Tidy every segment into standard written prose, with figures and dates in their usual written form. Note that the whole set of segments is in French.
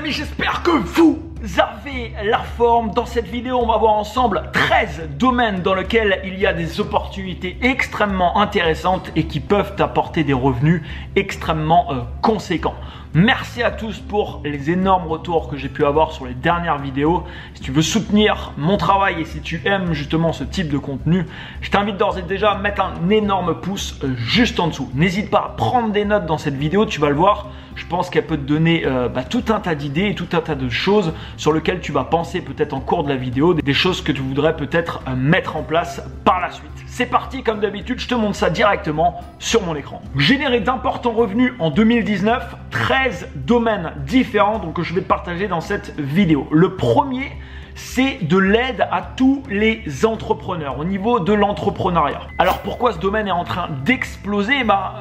amis, j'espère que vous avez la forme. Dans cette vidéo, on va voir ensemble 13 domaines dans lesquels il y a des opportunités extrêmement intéressantes et qui peuvent apporter des revenus extrêmement conséquents. Merci à tous pour les énormes retours que j'ai pu avoir sur les dernières vidéos. Si tu veux soutenir mon travail et si tu aimes justement ce type de contenu, je t'invite d'ores et déjà à mettre un énorme pouce juste en dessous. N'hésite pas à prendre des notes dans cette vidéo, tu vas le voir. Je pense qu'elle peut te donner tout un tas d'idées et tout un tas de choses sur lesquelles tu vas penser peut-être en cours de la vidéo, des choses que tu voudrais peut-être mettre en place par la suite. C'est parti, comme d'habitude, je te montre ça directement sur mon écran. Générer d'importants revenus en 2019, 13 domaines différents donc, que je vais te partager dans cette vidéo. Le premier, c'est de l'aide à tous les entrepreneurs au niveau de l'entrepreneuriat. Alors pourquoi ce domaine est en train d'exploser?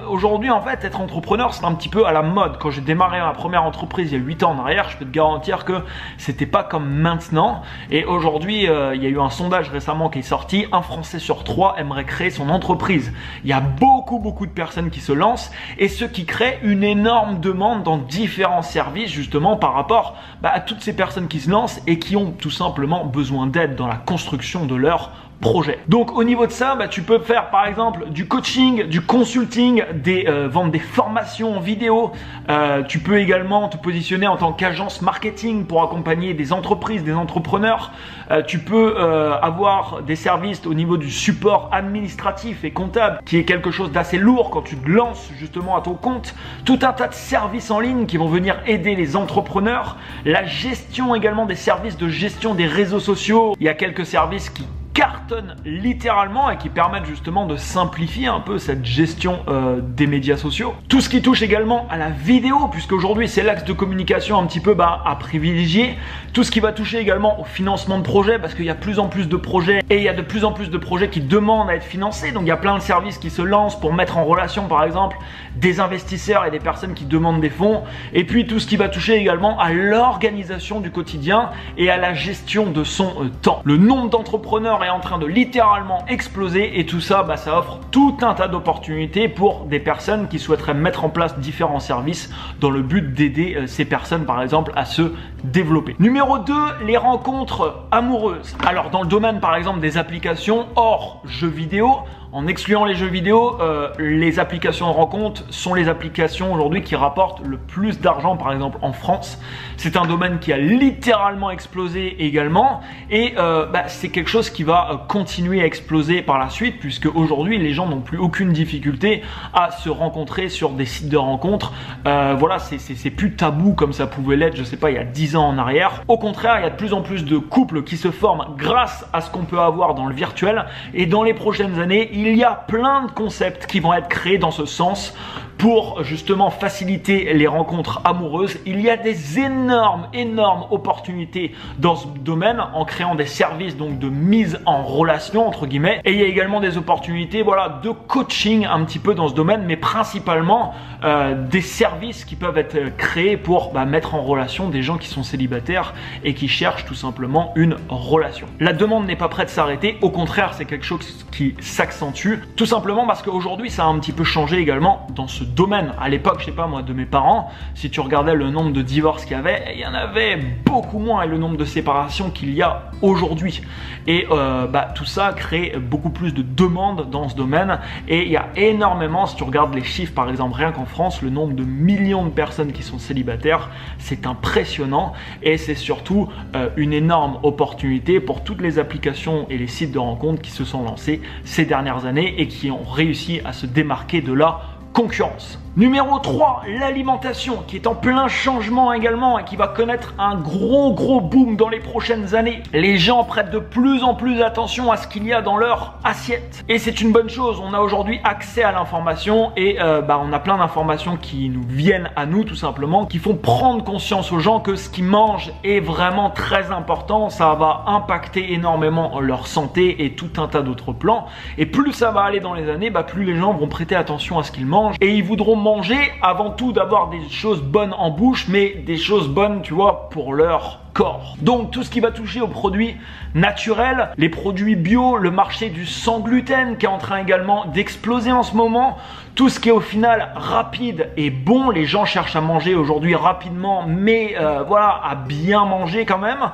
Aujourd'hui en fait être entrepreneur c'est un petit peu à la mode. Quand j'ai démarré ma première entreprise il y a 8 ans en arrière, je peux te garantir que c'était pas comme maintenant. Et aujourd'hui il y a eu un sondage récemment qui est sorti, un Français sur 3 aimerait créer son entreprise. Il y a beaucoup de personnes qui se lancent et ce qui crée une énorme demande dans différents services justement par rapport à toutes ces personnes qui se lancent et qui ont tout simplement besoin d'aide dans la construction de leur projet. Donc au niveau de ça, tu peux faire par exemple du coaching, du consulting, vendre des formations en vidéo. Tu peux également te positionner en tant qu'agence marketing pour accompagner des entreprises, des entrepreneurs. Tu peux avoir des services au niveau du support administratif et comptable qui est quelque chose d'assez lourd quand tu te lances justement à ton compte. Tout un tas de services en ligne qui vont venir aider les entrepreneurs. La gestion également des services de gestion des réseaux sociaux. Il y a quelques services qui cartonnent littéralement et qui permettent justement de simplifier un peu cette gestion des médias sociaux. Tout ce qui touche également à la vidéo, puisque aujourd'hui c'est l'axe de communication un petit peu à privilégier. Tout ce qui va toucher également au financement de projets, parce qu'il y a de plus en plus de projets et il y a de plus en plus de projets qui demandent à être financés. Donc il y a plein de services qui se lancent pour mettre en relation par exemple des investisseurs et des personnes qui demandent des fonds. Et puis tout ce qui va toucher également à l'organisation du quotidien et à la gestion de son temps. Le nombre d'entrepreneurs est en train de littéralement exploser et tout ça, ça offre tout un tas d'opportunités pour des personnes qui souhaiteraient mettre en place différents services dans le but d'aider ces personnes par exemple à se développer. Numéro 2, les rencontres amoureuses. Alors dans le domaine par exemple des applications hors jeux vidéo, en excluant les jeux vidéo, les applications de rencontres sont les applications aujourd'hui qui rapportent le plus d'argent, par exemple en France. C'est un domaine qui a littéralement explosé également et c'est quelque chose qui va continuer à exploser par la suite puisque aujourd'hui les gens n'ont plus aucune difficulté à se rencontrer sur des sites de rencontres. Voilà, c'est plus tabou comme ça pouvait l'être, je sais pas, il y a 10 ans en arrière. Au contraire, il y a de plus en plus de couples qui se forment grâce à ce qu'on peut avoir dans le virtuel et dans les prochaines années, il y a plein de concepts qui vont être créés dans ce sens pour justement faciliter les rencontres amoureuses. Il y a des énormes opportunités dans ce domaine en créant des services donc de mise en relation entre guillemets. Et il y a également des opportunités de coaching un petit peu dans ce domaine, mais principalement des services qui peuvent être créés pour mettre en relation des gens qui sont célibataires et qui cherchent tout simplement une relation. La demande n'est pas prête de s'arrêter, au contraire c'est quelque chose qui s'accentue, tout simplement parce qu'aujourd'hui ça a un petit peu changé également dans ce domaine. À l'époque, je sais pas moi, de mes parents, si tu regardais le nombre de divorces qu'il y avait, il y en avait beaucoup moins et le nombre de séparations qu'il y a aujourd'hui. Et tout ça crée beaucoup plus de demandes dans ce domaine et il y a énormément, si tu regardes les chiffres par exemple, rien qu'en France, le nombre de millions de personnes qui sont célibataires, c'est impressionnant et c'est surtout une énorme opportunité pour toutes les applications et les sites de rencontres qui se sont lancés ces dernières années et qui ont réussi à se démarquer de la concurrence. Numéro 3, l'alimentation qui est en plein changement également et qui va connaître un gros boom dans les prochaines années. Les gens prêtent de plus en plus attention à ce qu'il y a dans leur assiette. Et c'est une bonne chose, on a aujourd'hui accès à l'information et on a plein d'informations qui nous viennent à nous tout simplement, qui font prendre conscience aux gens que ce qu'ils mangent est vraiment très important, ça va impacter énormément leur santé et tout un tas d'autres plans. Et plus ça va aller dans les années, plus les gens vont prêter attention à ce qu'ils mangent et ils voudront manger avant tout d'avoir des choses bonnes en bouche, mais des choses bonnes, tu vois, pour leur corps. Donc tout ce qui va toucher aux produits naturels, les produits bio, le marché du sans gluten qui est en train également d'exploser en ce moment, tout ce qui est au final rapide et bon, les gens cherchent à manger aujourd'hui rapidement, mais voilà, à bien manger quand même.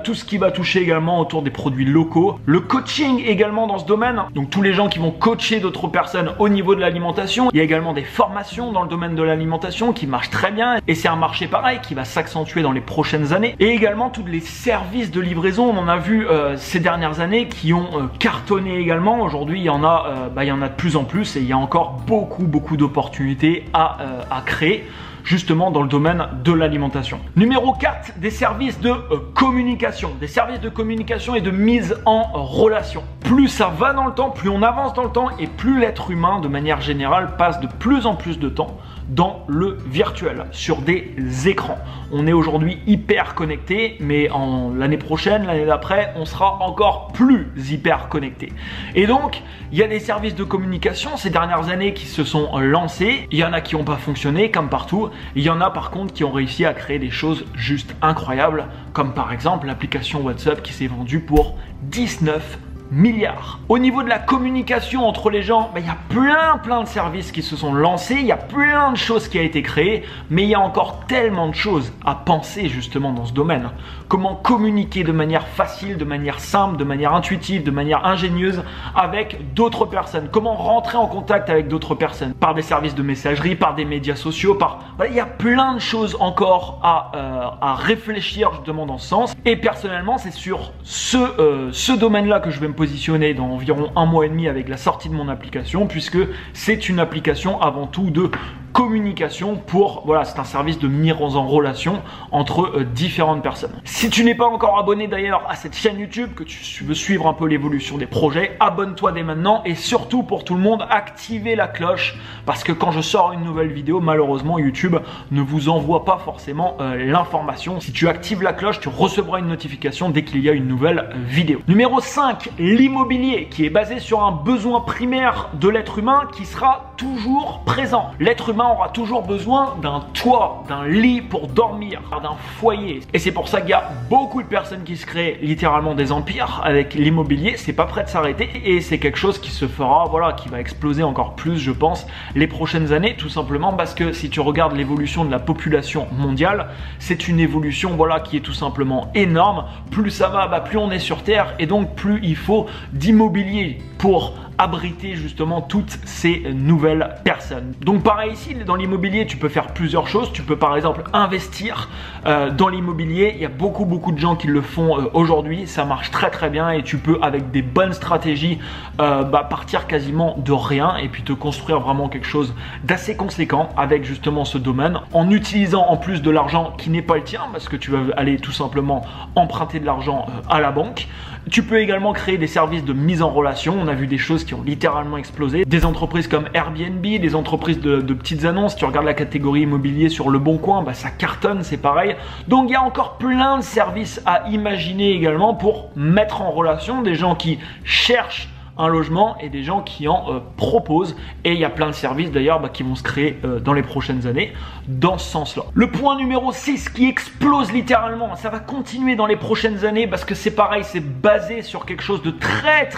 Tout ce qui va toucher également autour des produits locaux, le coaching également dans ce domaine, donc tous les gens qui vont coacher d'autres personnes au niveau de l'alimentation. Il y a également des formations dans le domaine de l'alimentation qui marchent très bien et c'est un marché pareil qui va s'accentuer dans les prochaines années. Et également tous les services de livraison, on en a vu ces dernières années qui ont cartonné également. Aujourd'hui il y en a de plus en plus et il y a encore beaucoup d'opportunités à créer justement dans le domaine de l'alimentation. Numéro 4, des services de communication. Des services de communication et de mise en relation. Plus ça va dans le temps, plus on avance dans le temps et plus l'être humain de manière générale passe de plus en plus de temps dans le virtuel, sur des écrans. On est aujourd'hui hyper connecté, mais l'année prochaine, l'année d'après, on sera encore plus hyper connecté. Et donc, il y a des services de communication ces dernières années qui se sont lancés. Il y en a qui n'ont pas fonctionné, comme partout. Il y en a par contre qui ont réussi à créer des choses juste incroyables, comme par exemple l'application WhatsApp qui s'est vendue pour 19 milliards. Au niveau de la communication entre les gens, il y a plein de services qui se sont lancés, il y a plein de choses qui ont été créées, mais il y a encore tellement de choses à penser justement dans ce domaine. Comment communiquer de manière facile, de manière simple, de manière intuitive, de manière ingénieuse avec d'autres personnes. Comment rentrer en contact avec d'autres personnes par des services de messagerie, par des médias sociaux, il y a plein de choses encore à réfléchir justement dans ce sens. Et personnellement, c'est sur ce domaine-là que je vais me positionner dans environ 1 mois et demi avec la sortie de mon application, puisque c'est une application avant tout de communication pour, voilà, c'est un service de mise en relation entre différentes personnes. Si tu n'es pas encore abonné d'ailleurs à cette chaîne YouTube, que tu veux suivre un peu l'évolution des projets, abonne-toi dès maintenant et surtout pour tout le monde, activez la cloche parce que quand je sors une nouvelle vidéo, malheureusement YouTube ne vous envoie pas forcément l'information. Si tu actives la cloche, tu recevras une notification dès qu'il y a une nouvelle vidéo. Numéro 5, l'immobilier qui est basé sur un besoin primaire de l'être humain qui sera toujours présent. L'être humain aura toujours besoin d'un toit, d'un lit pour dormir, d'un foyer. Et c'est pour ça qu'il y a beaucoup de personnes qui se créent littéralement des empires avec l'immobilier. C'est pas prêt de s'arrêter et c'est quelque chose qui se fera, voilà, qui va exploser encore plus, je pense, les prochaines années, tout simplement parce que si tu regardes l'évolution de la population mondiale, c'est une évolution, voilà, qui est tout simplement énorme. Plus ça va, plus on est sur Terre et donc plus il faut d'immobilier pour abriter justement toutes ces nouvelles personnes. Donc pareil ici, dans l'immobilier, tu peux faire plusieurs choses. Tu peux par exemple investir dans l'immobilier. Il y a beaucoup de gens qui le font aujourd'hui. Ça marche très bien et tu peux avec des bonnes stratégies partir quasiment de rien et puis te construire vraiment quelque chose d'assez conséquent avec justement ce domaine en utilisant en plus de l'argent qui n'est pas le tien parce que tu vas aller tout simplement emprunter de l'argent à la banque. Tu peux également créer des services de mise en relation. On a vu des choses qui ont littéralement explosé. Des entreprises comme Airbnb, des entreprises de petites annonces. Tu regardes la catégorie immobilier sur Le Bon Coin, ça cartonne, c'est pareil. Donc il y a encore plein de services à imaginer également pour mettre en relation des gens qui cherchent un logement et des gens qui en proposent. Et il y a plein de services d'ailleurs qui vont se créer dans les prochaines années dans ce sens-là. Le point numéro 6 qui explose littéralement, ça va continuer dans les prochaines années parce que c'est pareil, c'est basé sur quelque chose de très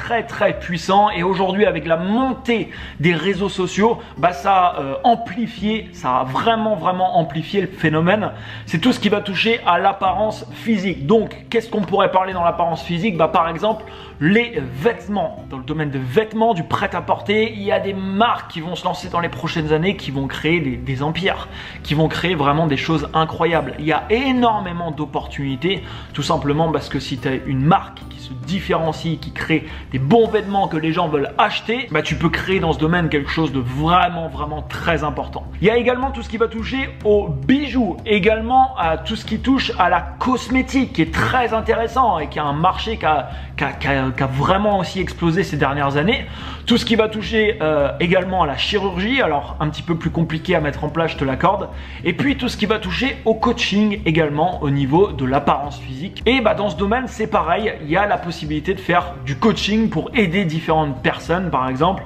puissant et aujourd'hui avec la montée des réseaux sociaux, ça a amplifié, ça a vraiment amplifié le phénomène. C'est tout ce qui va toucher à l'apparence physique. Donc qu'est-ce qu'on pourrait parler dans l'apparence physique? Par exemple les vêtements. Dans le domaine de vêtements, du prêt-à-porter, il y a des marques qui vont se lancer dans les prochaines années, qui vont créer des empires, qui vont créer vraiment des choses incroyables. Il y a énormément d'opportunités, tout simplement parce que si tu as une marque qui se différencie, qui crée des bons vêtements que les gens veulent acheter, tu peux créer dans ce domaine quelque chose de vraiment très important. Il y a également tout ce qui va toucher aux bijoux, également à tout ce qui touche à la cosmétique, qui est très intéressant et qui a un marché qui a vraiment aussi explosé ces dernières années. Tout ce qui va toucher également à la chirurgie, alors un petit peu plus compliqué à mettre en place, je te l'accorde. Et puis tout ce qui va toucher au coaching également au niveau de l'apparence physique. Et dans ce domaine, c'est pareil, il y a la possibilité de faire du coaching pour aider différentes personnes, par exemple,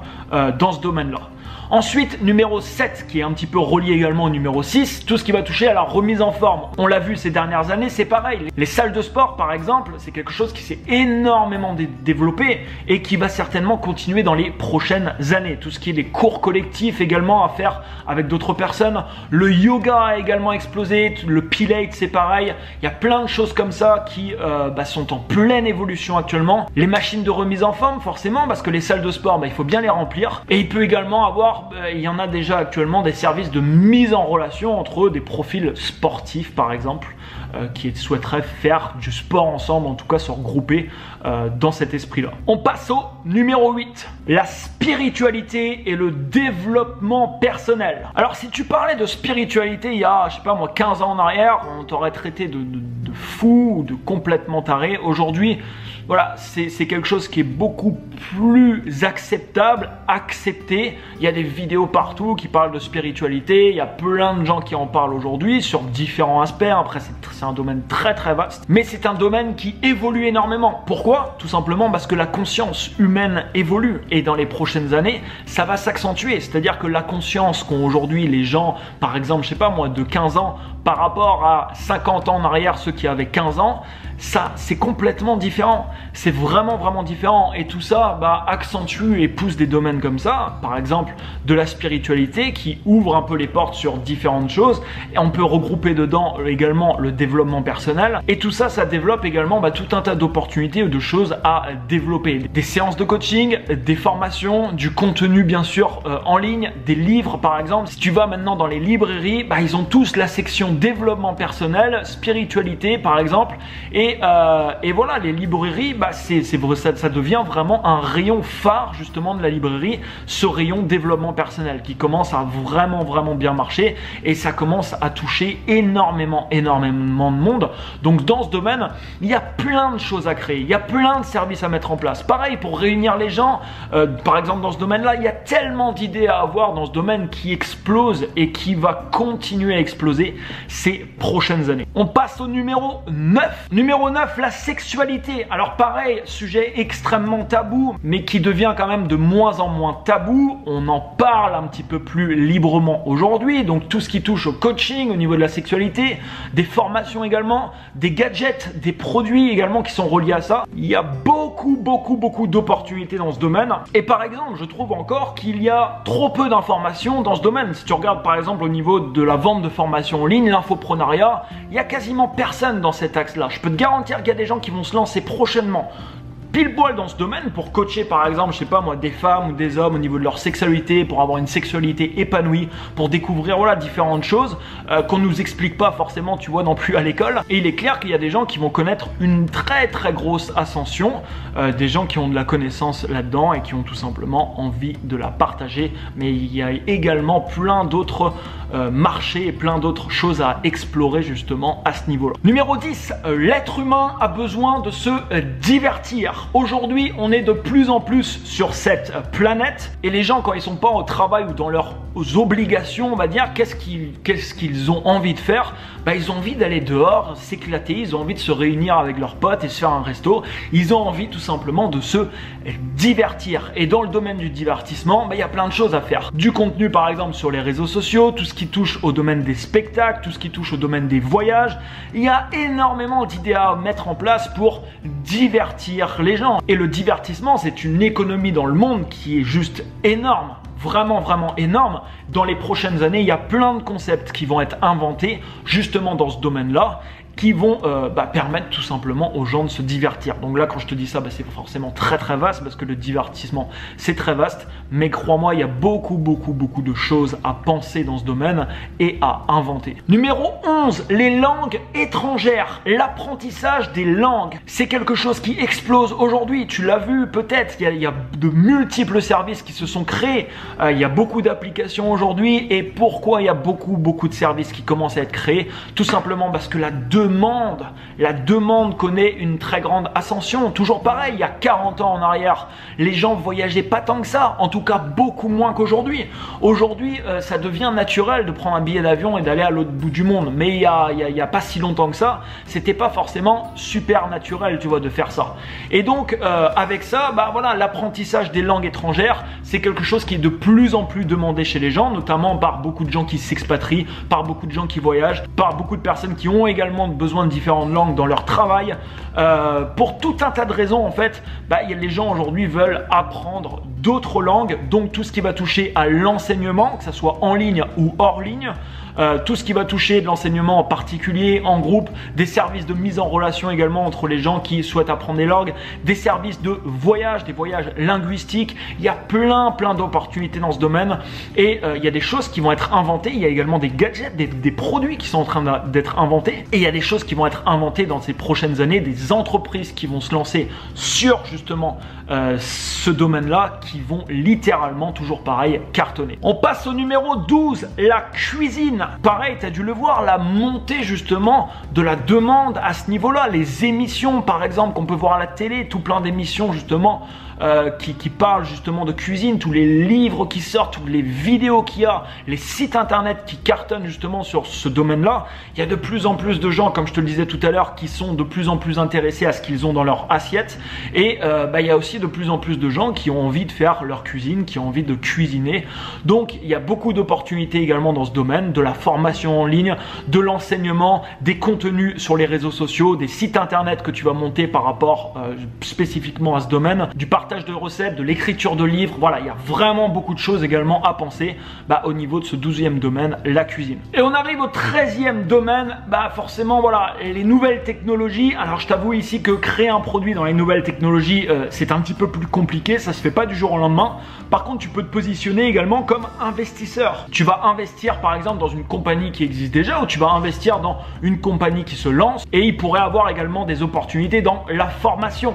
dans ce domaine-là. Ensuite, numéro 7, qui est un petit peu relié également au numéro 6, tout ce qui va toucher à la remise en forme. On l'a vu ces dernières années, c'est pareil. Les salles de sport, par exemple, c'est quelque chose qui s'est énormément développé et qui va certainement continuer dans les prochaines années. Tout ce qui est des cours collectifs également à faire avec d'autres personnes. Le yoga a également explosé, le Pilates, c'est pareil. Il y a plein de choses comme ça qui sont en pleine évolution actuellement. Les machines de remise en forme, forcément, parce que les salles de sport, il faut bien les remplir. Et il peut également avoir, il y en a déjà actuellement, des services de mise en relation entre des profils sportifs, par exemple, qui souhaiteraient faire du sport ensemble, en tout cas se regrouper dans cet esprit-là. On passe au numéro 8, la spiritualité et le développement personnel. Alors si tu parlais de spiritualité il y a, je sais pas moi, 15 ans en arrière, on t'aurait traité de fou ou de complètement taré. Aujourd'hui, voilà, c'est quelque chose qui est beaucoup plus acceptable, accepté. Il y a des vidéos partout qui parlent de spiritualité, il y a plein de gens qui en parlent aujourd'hui sur différents aspects. Après, c'est un domaine très très vaste, mais c'est un domaine qui évolue énormément. Pourquoi? Tout simplement parce que la conscience humaine évolue et dans les prochaines années, ça va s'accentuer. C'est-à-dire que la conscience qu'ont aujourd'hui les gens, par exemple, je sais pas moi, de 15 ans par rapport à 50 ans en arrière, ceux qui avaient 15 ans, ça c'est complètement différent. C'est vraiment différent et tout ça accentue et pousse des domaines comme ça, par exemple de la spiritualité qui ouvre un peu les portes sur différentes choses et on peut regrouper dedans également le développement personnel et tout ça, ça développe également tout un tas d'opportunités ou de choses à développer. Des séances de coaching, des formations, du contenu bien sûr en ligne, des livres par exemple. Si tu vas maintenant dans les librairies, ils ont tous la section développement personnel, spiritualité par exemple et voilà, les librairies, ça devient vraiment un rayon phare justement de la librairie, ce rayon développement personnel qui commence à vraiment bien marcher et ça commence à toucher énormément de monde. Donc dans ce domaine, il y a plein de choses à créer, il y a plein de services à mettre en place. Pareil pour réunir les gens, par exemple dans ce domaine-là, il y a tellement d'idées à avoir dans ce domaine qui explose et qui va continuer à exploser ces prochaines années. On passe au numéro 9. Numéro 9, la sexualité. Alors pareil, sujet extrêmement tabou, mais qui devient quand même de moins en moins tabou. On en parle un petit peu plus librement aujourd'hui. Donc tout ce qui touche au coaching, au niveau de la sexualité, des formations également, des gadgets, des produits également qui sont reliés à ça. Il y a beaucoup d'opportunités dans ce domaine. Et par exemple, je trouve encore qu'il y a trop peu d'informations dans ce domaine. Si tu regardes par exemple au niveau de la vente de formations en ligne, l'infoprenariat, il y a quasiment personne dans cet axe-là. Je peux te garantir qu'il y a des gens qui vont se lancer prochainement pile poil dans ce domaine pour coacher par exemple, je sais pas moi, des femmes ou des hommes au niveau de leur sexualité, pour avoir une sexualité épanouie, pour découvrir voilà différentes choses qu'on nous explique pas forcément, tu vois, non plus à l'école. Et il est clair qu'il y a des gens qui vont connaître une très grosse ascension, des gens qui ont de la connaissance là-dedans et qui ont tout simplement envie de la partager. Mais il y a également plein d'autres marchés et plein d'autres choses à explorer justement à ce niveau-là. Numéro 10, l'être humain a besoin de se divertir. Aujourd'hui, on est de plus en plus sur cette planète et les gens, quand ils sont pas au travail ou dans leurs obligations, on va dire, qu'est-ce qu'ils ont envie de faire? Ils ont envie d'aller dehors, s'éclater, ils ont envie de se réunir avec leurs potes et se faire un resto. Ils ont envie tout simplement de se divertir. Et dans le domaine du divertissement, il y a plein de choses à faire. Du contenu par exemple sur les réseaux sociaux, tout ce qui touche au domaine des spectacles, tout ce qui touche au domaine des voyages. Il y a énormément d'idées à mettre en place pour divertir les gens. Et le divertissement, c'est une économie dans le monde qui est juste énorme. Vraiment énorme. Dans les prochaines années, il y a plein de concepts qui vont être inventés justement dans ce domaine-là, qui vont permettre tout simplement aux gens de se divertir. Donc là, quand je te dis ça, c'est forcément très vaste parce que le divertissement, c'est très vaste. Mais crois-moi, il y a beaucoup de choses à penser dans ce domaine et à inventer. Numéro 11, les langues étrangères. L'apprentissage des langues, c'est quelque chose qui explose aujourd'hui. Tu l'as vu peut-être, il y a de multiples services qui se sont créés. Il y a beaucoup d'applications aujourd'hui. Et pourquoi il y a beaucoup de services qui commencent à être créés? Tout simplement parce que la demande demande connaît une très grande ascension. Toujours pareil, il y a 40 ans en arrière, les gens voyageaient pas tant que ça, en tout cas beaucoup moins qu'aujourd'hui. Aujourd'hui, ça devient naturel de prendre un billet d'avion et d'aller à l'autre bout du monde. Mais il y a pas si longtemps que ça, c'était pas forcément super naturel, tu vois, de faire ça. Et donc, avec ça, bah voilà, l'apprentissage des langues étrangères, c'est quelque chose qui est de plus en plus demandé chez les gens, notamment par beaucoup de gens qui s'expatrient, par beaucoup de gens qui voyagent, par beaucoup de personnes qui ont également besoin de différentes langues dans leur travail. Pour tout un tas de raisons, en fait, bah, les gens aujourd'hui veulent apprendre d'autres langues, donc tout ce qui va toucher à l'enseignement, que ce soit en ligne ou hors ligne. Tout ce qui va toucher de l'enseignement en particulier, en groupe, des services de mise en relation également entre les gens qui souhaitent apprendre des langues, des services de voyage, des voyages linguistiques. Il y a plein d'opportunités dans ce domaine et il y a des choses qui vont être inventées. Il y a également des gadgets, des produits qui sont en train d'être inventés et il y a des choses qui vont être inventées dans ces prochaines années, des entreprises qui vont se lancer sur justement ce domaine-là qui vont littéralement, toujours pareil, cartonner. On passe au numéro 12, la cuisine. Pareil, tu as dû le voir, la montée justement de la demande à ce niveau-là. Les émissions, par exemple, qu'on peut voir à la télé, tout plein d'émissions justement qui parlent justement de cuisine, tous les livres qui sortent, toutes les vidéos qu'il y a, les sites internet qui cartonnent justement sur ce domaine-là. Il y a de plus en plus de gens, comme je te le disais tout à l'heure, qui sont de plus en plus intéressés à ce qu'ils ont dans leur assiette. Et il y a aussi de plus en plus de gens qui ont envie de faire leur cuisine, qui ont envie de cuisiner. Donc, il y a beaucoup d'opportunités également dans ce domaine, de la formation en ligne, de l'enseignement, des contenus sur les réseaux sociaux, des sites internet que tu vas monter par rapport spécifiquement à ce domaine, du partage de recettes, de l'écriture de livres. Voilà, il y a vraiment beaucoup de choses également à penser au niveau de ce 12e domaine, la cuisine. Et on arrive au 13e domaine, forcément voilà, les nouvelles technologies. Alors je t'avoue ici que créer un produit dans les nouvelles technologies, c'est un petit peu plus compliqué, ça se fait pas du jour au lendemain. Par contre, tu peux te positionner également comme investisseur. Tu vas investir par exemple dans une compagnie qui existe déjà ou tu vas investir dans une compagnie qui se lance et il pourrait avoir également des opportunités dans la formation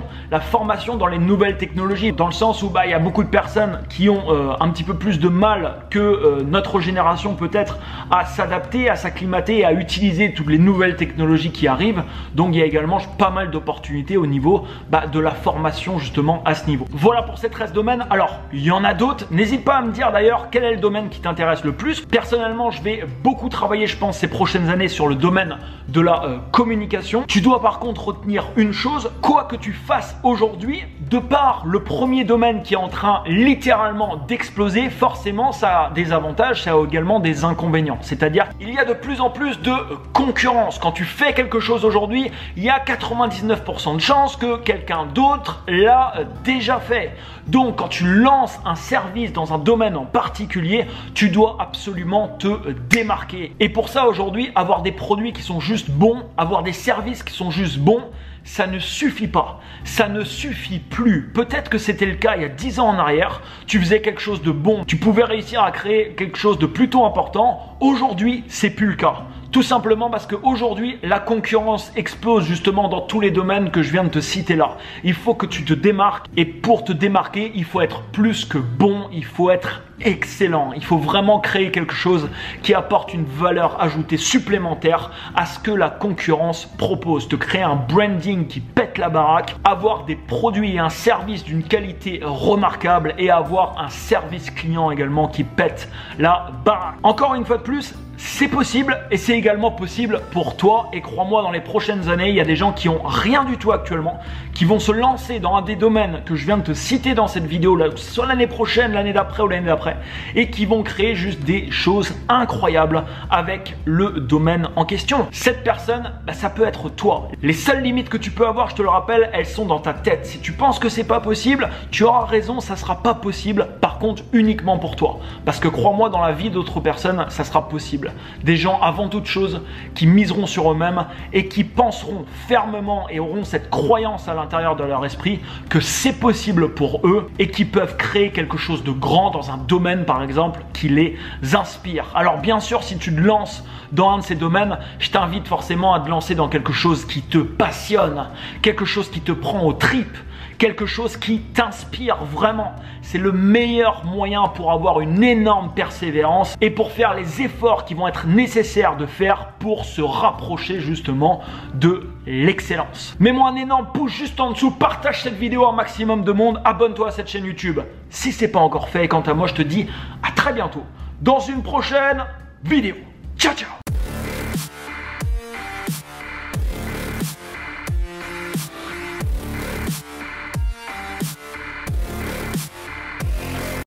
dans les nouvelles technologies, dans le sens où il y a beaucoup de personnes qui ont un petit peu plus de mal que notre génération peut-être à s'adapter, à s'acclimater et à utiliser toutes les nouvelles technologies qui arrivent. Donc il y a également pas mal d'opportunités au niveau de la formation justement à ce niveau. Voilà pour ces 13 domaines. Alors il y en a d'autres, n'hésite pas à me dire d'ailleurs quel est le domaine qui t'intéresse le plus. Personnellement, je vais beaucoup travailler, je pense, ces prochaines années sur le domaine de la communication. Tu dois par contre retenir une chose, quoi que tu fasses aujourd'hui, de par le premier domaine qui est en train littéralement d'exploser, forcément ça a des avantages, ça a également des inconvénients. C'est-à-dire il y a de plus en plus de concurrence. Quand tu fais quelque chose aujourd'hui, il y a 99% de chances que quelqu'un d'autre l'a déjà fait. Donc quand tu lances un service dans un domaine en particulier, tu dois absolument te démarquer. Et pour ça aujourd'hui, avoir des produits qui sont juste bons, avoir des services qui sont juste bons, ça ne suffit pas, ça ne suffit plus. Peut-être que c'était le cas il y a 10 ans en arrière, tu faisais quelque chose de bon, tu pouvais réussir à créer quelque chose de plutôt important. Aujourd'hui, c'est plus le cas. Tout simplement parce qu'aujourd'hui, la concurrence explose justement dans tous les domaines que je viens de te citer là. Il faut que tu te démarques et pour te démarquer, il faut être plus que bon, il faut être excellent. Il faut vraiment créer quelque chose qui apporte une valeur ajoutée supplémentaire à ce que la concurrence propose. Te créer un branding qui pète la baraque, avoir des produits et un service d'une qualité remarquable et avoir un service client également qui pète la baraque. Encore une fois de plus, c'est possible et c'est également possible pour toi et crois-moi, dans les prochaines années, il y a des gens qui ont rien du tout actuellement, qui vont se lancer dans un des domaines que je viens de te citer dans cette vidéo là, soit l'année prochaine, l'année d'après ou l'année d'après, et qui vont créer juste des choses incroyables avec le domaine en question. Cette personne, ça peut être toi. Les seules limites que tu peux avoir, je te le rappelle, elles sont dans ta tête. Si tu penses que c'est pas possible, tu auras raison, ça sera pas possible, par contre uniquement pour toi. Parce que crois-moi, dans la vie d'autres personnes, ça sera possible. Des gens avant toute chose qui miseront sur eux-mêmes et qui penseront fermement et auront cette croyance à l'intérieur de leur esprit que c'est possible pour eux et qui peuvent créer quelque chose de grand dans un domaine par exemple qui les inspire. Alors bien sûr, si tu te lances dans un de ces domaines, je t'invite forcément à te lancer dans quelque chose qui te passionne, quelque chose qui te prend aux tripes, quelque chose qui t'inspire vraiment. C'est le meilleur moyen pour avoir une énorme persévérance et pour faire les efforts qui vont être nécessaires de faire pour se rapprocher justement de l'excellence. Mets-moi un énorme pouce juste en dessous, partage cette vidéo à un maximum de monde, abonne-toi à cette chaîne YouTube si ce n'est pas encore fait. Et quant à moi, je te dis à très bientôt dans une prochaine vidéo. Ciao, ciao!